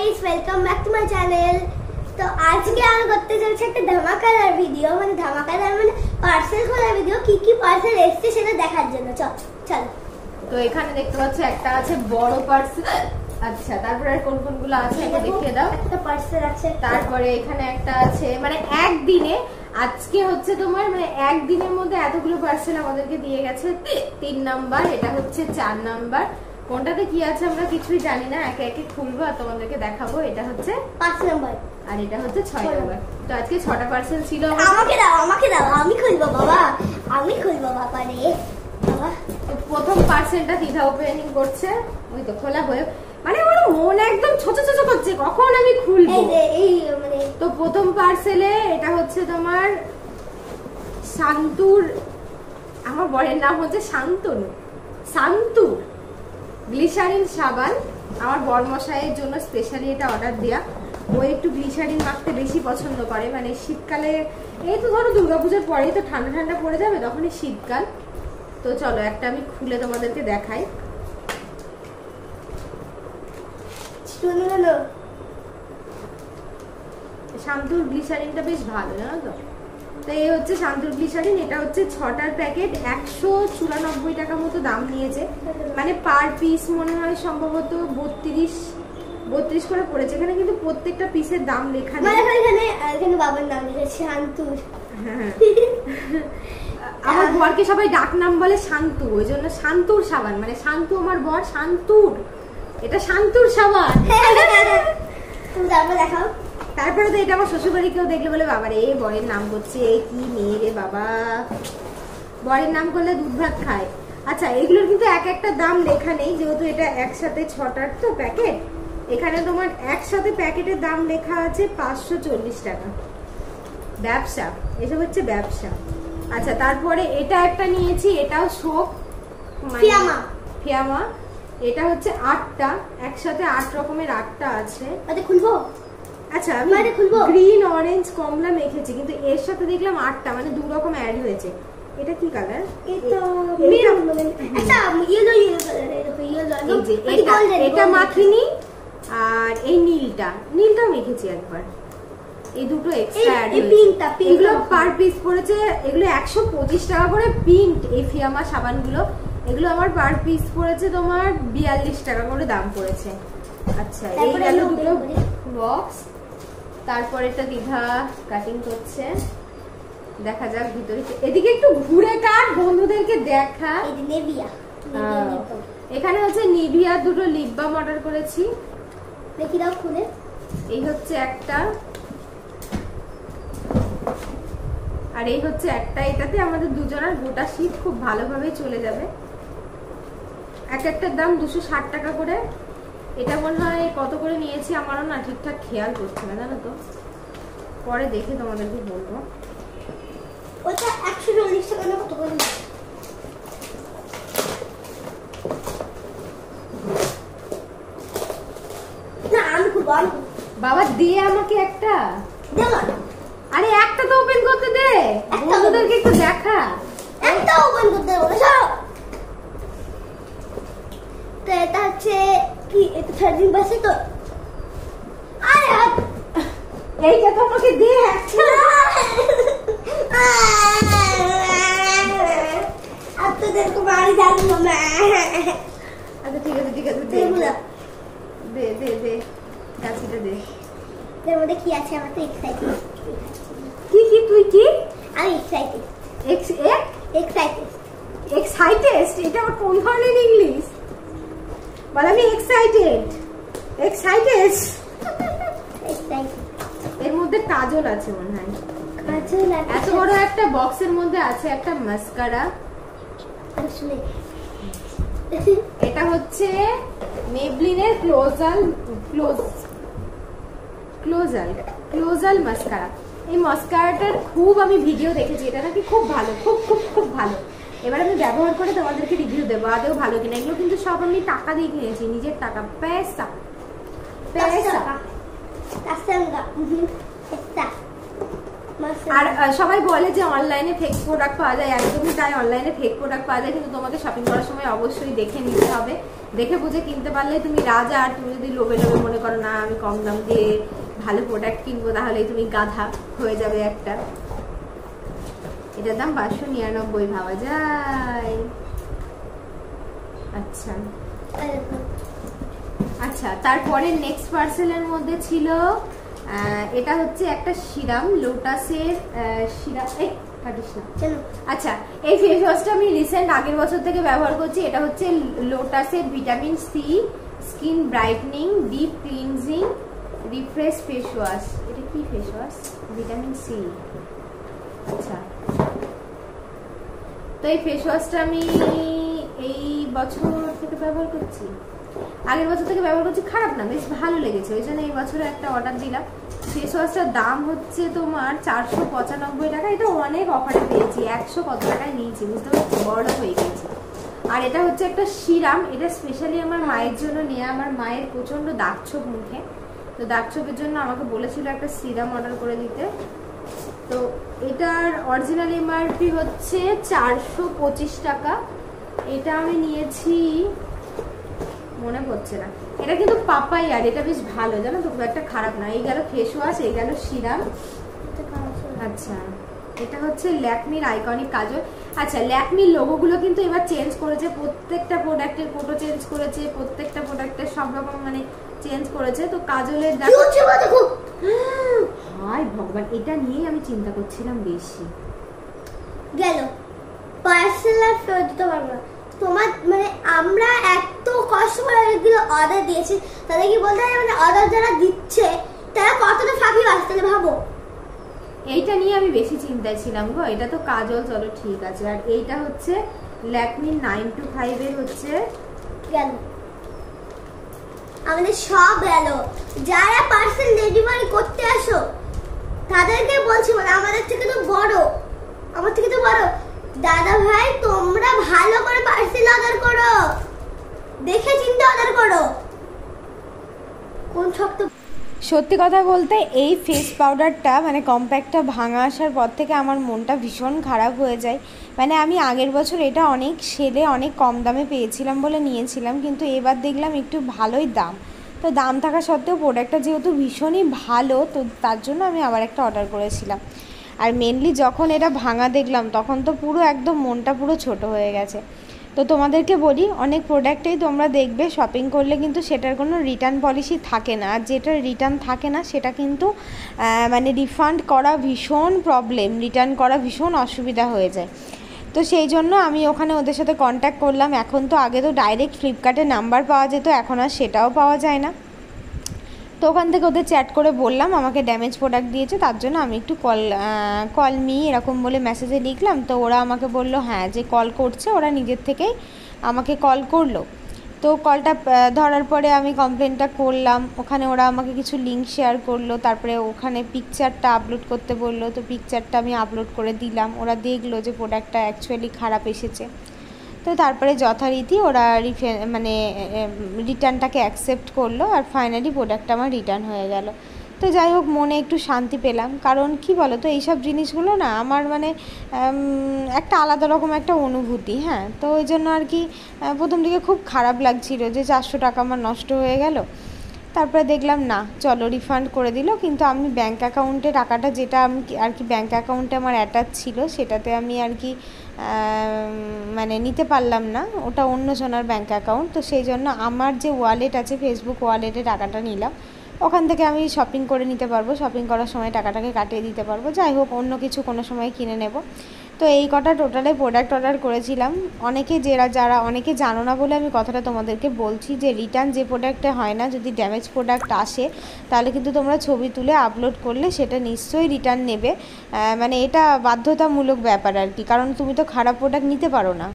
Guys welcome back to my channel. तो आज के আমি করতে চলেছি একটা ধামাকাদার ভিডিও, মানে ধামাকাদার মানে পার্সেল খোলা ভিডিও। কি পার্সেল এসেছে সেটা দেখার জন্য চল। তো এখানে দেখতে পাচ্ছ একটা আছে বড় পার্সেল। আচ্ছা, তারপরে আর কোন কোনগুলো আছে একটু দেখিয়ে দাও। একটা পার্সেল আছে, তারপরে এখানে একটা আছে, মানে একদিনে আজকে হচ্ছে তোমার মানে একদিনের মধ্যে এতগুলো পার্সেল আমাদেরকে দিয়ে গেছে। 3 নাম্বার, এটা হচ্ছে 4 নাম্বার। কোনটাতে কি আছে আমরা কিছুই জানি না, একে একে খুলবো আর তোমাদেরকে দেখাবো। এটা হচ্ছে 5 নাম্বার আর এটা হচ্ছে 6 নাম্বার। তো আজকে 6টা পার্সেল ছিল। আমাকে দাও, আমি খুলবো বাবা, আমি খুলবো বাবা রে বাবা। তো প্রথম পার্সেলটা দিদা ওপেনিং করছে। ওই তো খোলা হয়ে মানে ওর মন একদম ছোট ছোট করছে কখন আমি খুলবো। এই মানে তো প্রথম পার্সেলে এটা হচ্ছে তোমার শান্তুর, আমার বরের নাম হচ্ছে শান্তুর গ্লিসারিন সাবান। আমার বরমশাইয়ের জন্য স্পেশালি এটা অর্ডার দেয়া। ও একটু গ্লিসারিন মাখতে বেশি পছন্দ করে, মানে শীতকালে এই তো ধরো দুর্গাপূজার পরেই তো ঠান্ডা ঠান্ডা পড়ে যাবে, তখনই শীতকাল। তো চলো একটা আমি খুলে তোমাদেরকে দেখাই। শান্তুর গ্লিসারিনটা বেশ ভালো, জানো তো। তো এই হচ্ছে শান্তুর গ্লিসারিন। এটা হচ্ছে 6টার প্যাকেট, 194 টাকা মতো দাম নিয়েছে। মানে পার পিস মনে হয় সম্ভবত 32 করে পড়েছে। এখানে কিন্তু প্রত্যেকটা পিসের দাম লেখা নেই। এখানে বাবার নাম লিখেছে শান্তুর। হ্যাঁ, আমার বরকে সবাই ডাক নাম বলে শান্তু, ওই জন্য শান্তুর সাবান, মানে শান্তু আমার বর শান্তুর, এটা শান্তুর সাবান। তারপর দেখাও। তারপরে তো এটা আমার শ্বশুরবাড়ি কেউ দেখলে বলে বাবা রে বরের নাম করছে, কি মেয়ে রে বাবা, বরের নাম করলে দুধ ভাত খায়। আচ্ছা, এগুলোর কিন্তু এক একটা দাম লেখা নেই, যেহেতু এটা একসাথে 6টার তো প্যাকেট। এখানে তোমার একসাথে প্যাকেটের দাম লেখা আছে 540 টাকা। ব্যবসা, এসব হচ্ছে ব্যবসা। আচ্ছা, তারপরে এটা একটা নিয়েছি, এটাও সোপ ফিয়ামা। এটা হচ্ছে 8টা, একসাথে 8 রকমের 8টা আছে। আচ্ছা খুলবো। আচ্ছা, আমি গ্রিন অরেঞ্জ কমলা মেখেছি, কিন্তু এর সাথে দেখলাম 8টা, মানে 2 রকম অ্যাড হয়েছে। এটা কি কালার? এটা মাখিনি। আর এই নীলটা মেখেছি একবার। এই দুটো এক্সট্রা অ্যাড হয়েছে। এগুলো পার পিস পড়েছে, এগুলো 125 টাকা করে পিঙ্ক। এই ফিয়ামা সাবানগুলো এগুলো আমার পার পিস পড়েছে তোমার 42 টাকা করে দাম পড়েছে। আচ্ছা, এই গেল দুটো বক্স। তারপর এটা দিঘা কাটিং করছে, দেখা যাক ভিতরে। এদিকে একটু ঘুরে কাট, বন্ধুদেরকে দেখা। এখানে হচ্ছে নিভিয়া দুটো লিপ বাম অর্ডার করেছি, দেখি দাও খুলে। এই হচ্ছে একটা, আর এই হচ্ছে একটা। এটাতে আমাদের দুজনের গোটা শীত খুব ভালোভাবে চলে যাবে। এক একটার দাম 260 টাকা করে। এটা মনে হয় কত করে নিয়েছি আমারও না ঠিকঠাক খেয়াল করছে না, জানো তো, পরে দেখে তোমাদেরকে বলবো। ওটা 140 টাকা না কত করে? না আমি খুব বাবা দে আমাকে একটা। আরে একটা তো ওপেন করতে দে, বন্ধুদেরকে একটু দেখা। একটা ওপেন করতে বলো। তো এটা হচ্ছে কি, এটা 13 পাশে তো। আরে এইটা তো আমাকে দে একটা। अब तो तेरे को मारी जाऊंगा मैं। আচ্ছা ঠিক আছে দে কাছিটা দে। এর মধ্যে কি আছে? আমার তো এক্সাইটেড। কি তুই কি? আমি এক্সাইটেড। এক্সাইটেড এটা আবার কোন ধরনের ইংলিশ? বল আমি এক্সাইটেড। এর মধ্যে কাজল আছে মনে হয়। এত বড় একটা বক্সের মধ্যে আছে একটা মাস্কারা। এটা হচ্ছে মেবলিনের ক্লোজাল মাস্কারা। এই মাস্কারাটার খুব আমি ভিডিও দেখেছি, এটা নাকি খুব ভালো, খুব ভালো। এবার আমি ব্যবহার করে তোমাদেরকে রিভিউ দেবো আদৌ ভালো কিনা। এগুলো কিন্তু সব আমি টাকা দিয়ে কিনেছি, নিজের টাকা, পয়সা। আর সবাই বলে যে অনলাইনে ফেক প্রোডাক্ট পাওয়া যায়, একদমই তাই, অনলাইনে ফেক প্রোডাক্ট পাওয়া যায়, কিন্তু তোমাকে শপিং করার সময় অবশ্যই দেখে নিতে হবে। দেখে বুঝে কিনতে পারলে তুমি রাজা। আর তুমি যদি লোভে লোভে মনে করো না আমি কম দাম দিয়ে ভালো প্রোডাক্ট কিনবো, তাহলে তুমি গাধা হয়ে যাবে একটা। এটার দাম 599 ভাবা যায়। আচ্ছা আচ্ছা, তারপরে নেক্সট পার্সেলের মধ্যে ছিল এটা হচ্ছে একটা সিরাম, লোটাসের সিরাম। এই কাটিস না। আচ্ছা, এই ফেস ওয়াশটা আমি রিসেন্ট আগের বছর থেকে ব্যবহার করছি। এটা হচ্ছে লোটাসের vitamin C skin brightening deep cleansing refresh face wash. এটা কি ফেস ওয়াশ? Vitamin C. আচ্ছা, তো এই ফেস ওয়াশটা আমি এই বছর থেকে ব্যবহার করছি, আগের বছর থেকে ব্যবহার করছি। খারাপ না, বেশ ভালো লেগেছে, ওই জন্য এই বছরে একটা অর্ডার দিলাম। ফেস ওয়াশটার দাম হচ্ছে তোমার 495 টাকা। এটা অনেক অফারে পেয়েছি, 100 কত টাকায় নিয়েছি, বুঝতে পারছি, বড় হয়ে গেছে। আর এটা হচ্ছে একটা সিরাম, এটা স্পেশালি আমার মায়ের জন্য নিয়ে। আমার মায়ের প্রচন্ড দাগছোপ মুখে, তো দাগছোপের জন্য আমাকে বলেছিল একটা সিরাম অর্ডার করে দিতে। তো এটার অরিজিনাল এমআরপি হচ্ছে 425 টাকা। এটা আমি নিয়েছি, মনে পড়ছে না। এটা কিন্তু পাপাইয়ার, এটা বেশ ভালো জানো তো, খুব একটা খারাপ না। এই গেল ফেস ওয়াশ, এই গেল সিরাম। আচ্ছা, এটা হচ্ছে ল্যাকমির আইকনিক কাজল। আচ্ছা, ল্যাকমির লোগোগুলো কিন্তু এবার চেঞ্জ করেছে, প্রত্যেকটা প্রোডাক্টের ফটো চেঞ্জ করেছে, প্রত্যেকটা প্রোডাক্টের সব রকম মানে চেঞ্জ করেছে। তো কাজলের দেখো, হায় ভগবান, এটা নিয়ে আমি চিন্তা করছিলাম বেশি। গেল পার্সেল আর ফেরত দিতে পারবো না। তোমার মানে আমরা এত কষ্ট করে এগুলো অর্ডার দিয়েছি, তাদের কি বলতে হয় মানে অর্ডার যারা দিচ্ছে তারা কতটা ফাঁকি আসতে ভাবো। এইটা নিয়ে আমি বেশি চিন্তায় ছিলাম গো। এটা তো কাজল, চলো ঠিক আছে। আর এইটা হচ্ছে ল্যাকমি 925 এর হচ্ছে গেল, আমাদের সব গেল। যারা পার্সেল ডেলিভারি করতে আসো তাদেরকে বলছি, মানে আমাদের থেকে তো বড়, আমার থেকে তো বড় দাদা ভাই, তোমরা ভালো করে পার্সেল অর্ডার করো, দেখে চিন্তে অর্ডার করো। কোন শক্ত সত্যি কথা বলতে এই ফেস পাউডারটা মানে কম্প্যাক্টটা ভাঙা আসার পর থেকে আমার মনটা ভীষণ খারাপ হয়ে যায়। মানে আমি আগের বছর এটা অনেক সেলে অনেক কম দামে পেয়েছিলাম বলে নিয়েছিলাম, কিন্তু এবার দেখলাম একটু ভালোই দাম। তো দাম থাকা সত্ত্বেও প্রোডাক্টটা যেহেতু ভীষণই ভালো, তো তার জন্য আমি আবার একটা অর্ডার করেছিলাম। আর মেনলি যখন এটা ভাঙা দেখলাম তখন তো পুরো একদম মনটা পুরো ছোট হয়ে গেছে। তো তোমাদেরকে বলি, অনেক প্রোডাক্টেই তোমরা দেখবে শপিং করলে কিন্তু সেটার কোনো রিটার্ন পলিসি থাকে না। আর যেটা রিটার্ন থাকে না সেটা কিন্তু মানে রিফান্ড করা ভীষণ প্রবলেম, রিটার্ন করা ভীষণ অসুবিধা হয়ে যায়। তো সেই জন্য আমি ওখানে ওদের সাথে কন্ট্যাক্ট করলাম। এখন তো আগে তো ডাইরেক্ট ফ্লিপকার্টে নাম্বার পাওয়া যেত, এখন আর সেটাও পাওয়া যায় না। তো ওখান থেকে ওদের চ্যাট করে বললাম আমাকে ড্যামেজ প্রোডাক্ট দিয়েছে, তার জন্য আমি একটু কল মি এরকম বলে মেসেজে লিখলাম। তো ওরা আমাকে বললো হ্যাঁ যে কল করছে, ওরা নিজের থেকেই আমাকে কল করলো। তো কলটা ধরার পরে আমি কমপ্লেনটা করলাম। ওখানে ওরা আমাকে কিছু লিঙ্ক শেয়ার করলো, তারপরে ওখানে পিকচারটা আপলোড করতে বললো। তো পিকচারটা আমি আপলোড করে দিলাম, ওরা দেখলো যে প্রোডাক্টটা অ্যাকচুয়ালি খারাপ এসেছে। তো তারপরে যথারীতি ওরা মানে রিটার্নটাকে অ্যাকসেপ্ট করলো, আর ফাইনালি প্রোডাক্টটা আমার রিটার্ন হয়ে গেল। তো যাই হোক, মনে একটু শান্তি পেলাম। কারণ কি বলো তো, এইসব জিনিসগুলো না আমার মানে একটা আলাদা রকম একটা অনুভূতি। হ্যাঁ, তো ওই জন্য আর কি প্রথম দিকে খুব খারাপ লাগছিল যে 400 টাকা আমার নষ্ট হয়ে গেল। তারপরে দেখলাম না, চলো রিফান্ড করে দিল। কিন্তু আমি ব্যাঙ্ক অ্যাকাউন্টে টাকাটা, যেটা আমি আর কি ব্যাঙ্ক অ্যাকাউন্টে আমার অ্যাটাচ ছিল, সেটাতে আমি আর কি মানে নিতে পারলাম না, ওটা অন্যজনের ব্যাঙ্ক অ্যাকাউন্ট। তো সেই জন্য আমার যে ওয়ালেট আছে, ফেসবুক ওয়ালেটে টাকাটা নিলাম, ওখান থেকে আমি শপিং করে নিতে পারবো, শপিং করার সময় টাকাটাকে কাটিয়ে দিতে পারবো। যাই হোক, অন্য কিছু কোনো সময় কিনে নেব। তো এই কটা টোটালে প্রোডাক্ট অর্ডার করেছিলাম। যারা অনেকে জানো না বলে আমি কথাটা তোমাদেরকে বলছি যে রিটার্ন যে প্রোডাক্টে হয় না, যদি ড্যামেজ প্রোডাক্ট আসে তাহলে কিন্তু তোমরা ছবি তুলে আপলোড করলে সেটা নিশ্চয়ই রিটার্ন নেবে। মানে এটা বাধ্যতামূলক ব্যাপার আর কি, কারণ তুমি তো খারাপ প্রোডাক্ট নিতে পারো না।